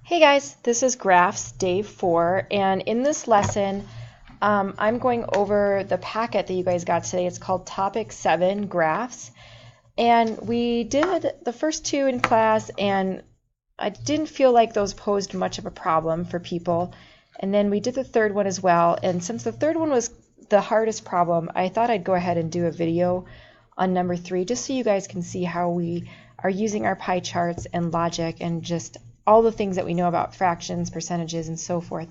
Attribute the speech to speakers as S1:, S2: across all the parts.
S1: Hey guys, this is Graphs Day 4, and in this lesson, I'm going over the packet that you guys got today. It's called Topic 7, Graphs, and we did the first two in class, and I didn't feel like those posed much of a problem for people, and then we did the third one as well, and since the third one was the hardest problem, I thought I'd go ahead and do a video on number 3, just so you guys can see how we are using our pie charts and logic and just all the things that we know about fractions, percentages, and so forth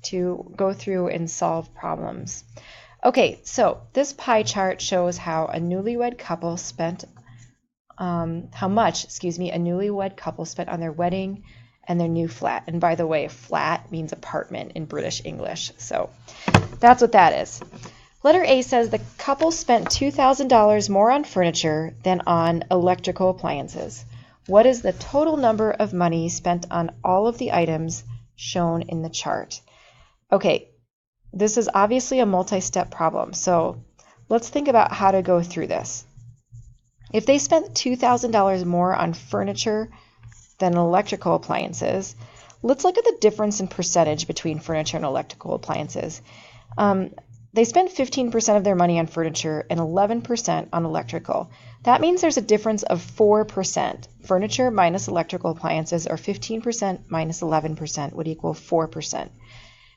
S1: to go through and solve problems. Okay, so this pie chart shows how a newlywed couple spent, how much a newlywed couple spent on their wedding and their new flat. And by the way, flat means apartment in British English, so that's what that is. Letter A says the couple spent $2,000 more on furniture than on electrical appliances. What is the total number of money spent on all of the items shown in the chart? Okay, this is obviously a multi-step problem, so let's think about how to go through this. If they spent $2,000 more on furniture than electrical appliances, let's look at the difference in percentage between furniture and electrical appliances. They spent 15% of their money on furniture and 11% on electrical. That means there's a difference of 4%. Furniture minus electrical appliances, or 15% minus 11%, would equal 4%.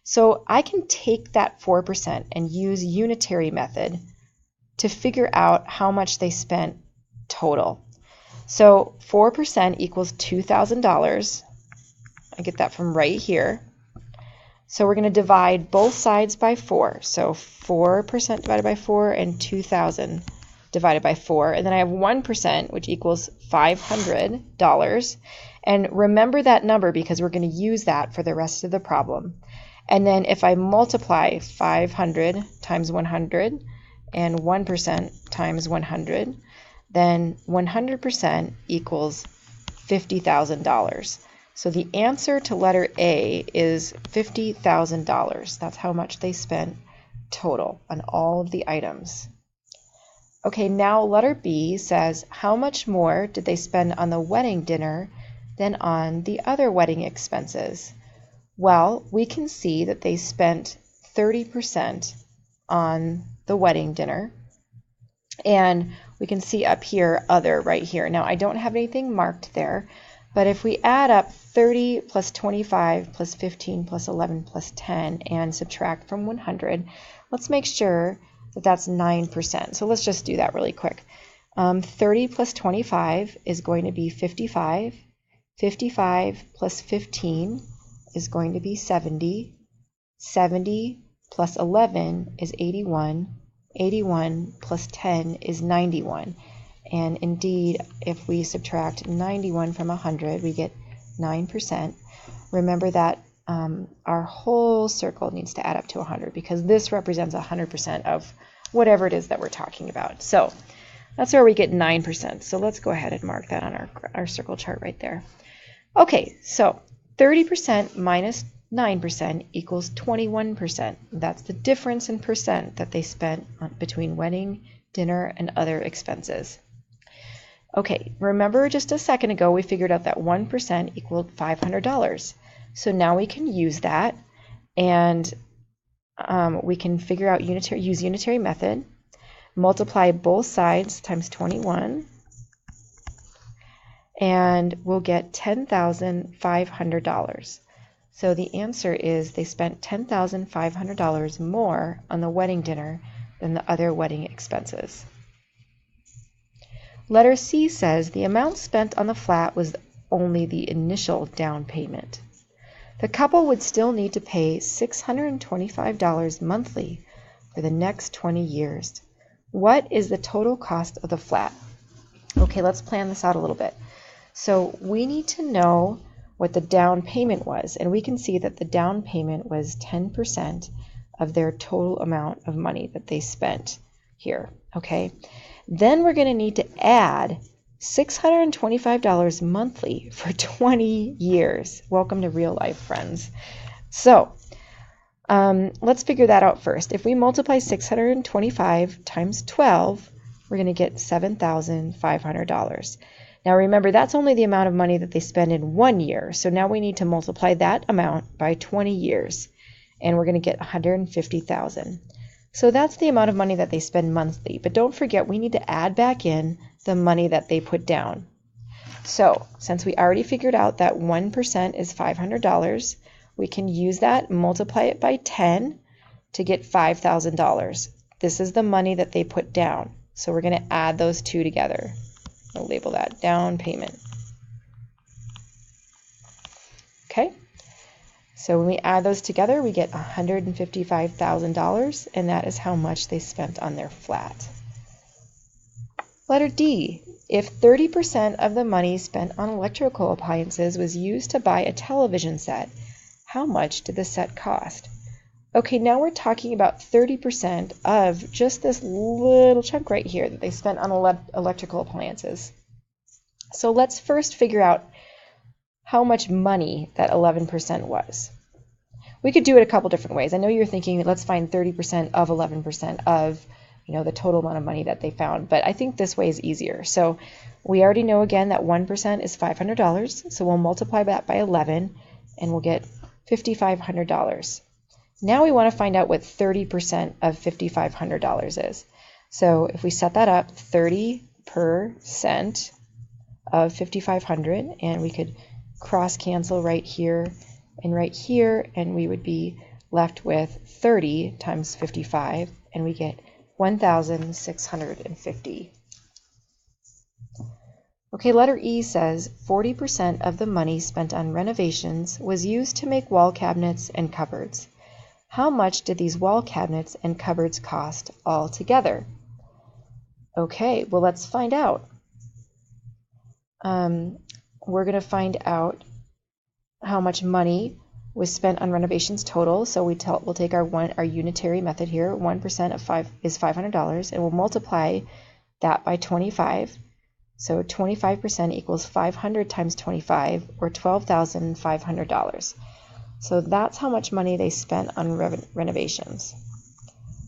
S1: So I can take that 4% and use unitary method to figure out how much they spent total. So 4% equals $2,000. I get that from right here. So we're going to divide both sides by 4. So 4% divided by 4 and 2,000 divided by 4. And then I have 1%, which equals $500. And remember that number because we're going to use that for the rest of the problem. And then if I multiply 500 times 100 and 1% times 100, then 100% equals $50,000. So the answer to letter A is $50,000. That's how much they spent total on all of the items. Okay, now letter B says, how much more did they spend on the wedding dinner than on the other wedding expenses? Well, we can see that they spent 30% on the wedding dinner. And we can see up here, other, right here. Now, I don't have anything marked there. But if we add up 30 plus 25 plus 15 plus 11 plus 10 and subtract from 100, let's make sure that that's 9%. So let's just do that really quick. 30 plus 25 is going to be 55. 55 plus 15 is going to be 70. 70 plus 11 is 81. 81 plus 10 is 91. And indeed, if we subtract 91 from 100, we get 9%. Remember that our whole circle needs to add up to 100 because this represents 100% of whatever it is that we're talking about. So that's where we get 9%. So let's go ahead and mark that on our circle chart right there. Okay, so 30% minus 9% equals 21%. That's the difference in percent that they spent between wedding, dinner, and other expenses. Okay, remember just a second ago we figured out that 1% equaled $500. So now we can use that and we can figure out use unitary method, multiply both sides times 21, and we'll get $10,500. So the answer is they spent $10,500 more on the wedding dinner than the other wedding expenses. Letter C says the amount spent on the flat was only the initial down payment. The couple would still need to pay $625 monthly for the next 20 years. What is the total cost of the flat? Okay, let's plan this out a little bit. So we need to know what the down payment was, and we can see that the down payment was 10% of their total amount of money that they spent here, okay? Then we're going to need to add $625 monthly for 20 years. Welcome to real life, friends. So let's figure that out first. If we multiply 625 times 12, we're going to get $7,500. Now remember, that's only the amount of money that they spend in 1 year. So now we need to multiply that amount by 20 years. And we're going to get 150,000. So that's the amount of money that they spend monthly. But don't forget, we need to add back in the money that they put down. So since we already figured out that 1% is $500, we can use that, multiply it by 10 to get $5,000. This is the money that they put down. So we're going to add those two together. We'll label that down payment. Okay, so when we add those together, we get $155,000, and that is how much they spent on their flat. Letter D, if 30% of the money spent on electrical appliances was used to buy a television set, how much did the set cost? Okay, now we're talking about 30% of just this little chunk right here that they spent on electrical appliances. So let's first figure out how much money that 11% was. We could do it a couple different ways. I know you're thinking, let's find 30% of 11% of the total amount of money that they found, but I think this way is easier. So we already know again that 1% is $500, so we'll multiply that by 11 and we'll get $5,500. Now we want to find out what 30% of $5,500 is. So if we set that up, 30% of 5,500, and we could cross cancel right here, and we would be left with 30 times 55, and we get 1,650. Okay, letter E says 40% of the money spent on renovations was used to make wall cabinets and cupboards. How much did these wall cabinets and cupboards cost altogether? Okay, well, let's find out. We're going to find out how much money was spent on renovations total. So we'll take our unitary method here. 1% of 5 is $500, and we'll multiply that by 25. So 25% equals 500 times 25, or $12,500. So that's how much money they spent on renovations.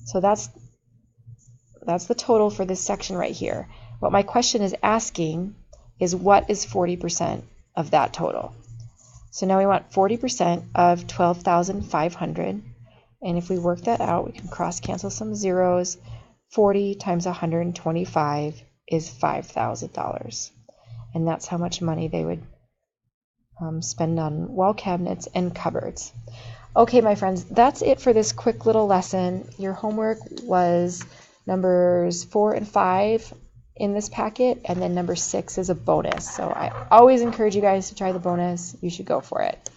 S1: So that's the total for this section right here. What my question is asking is, what is 40% of that total? So now we want 40% of 12,500, and if we work that out, we can cross cancel some zeros. 40 times 125 is $5,000, and that's how much money they would spend on wall cabinets and cupboards. Okay, my friends, that's it for this quick little lesson. Your homework was numbers 4 and 5 in this packet, and then number 6 is a bonus. So I always encourage you guys to try the bonus. You should go for it.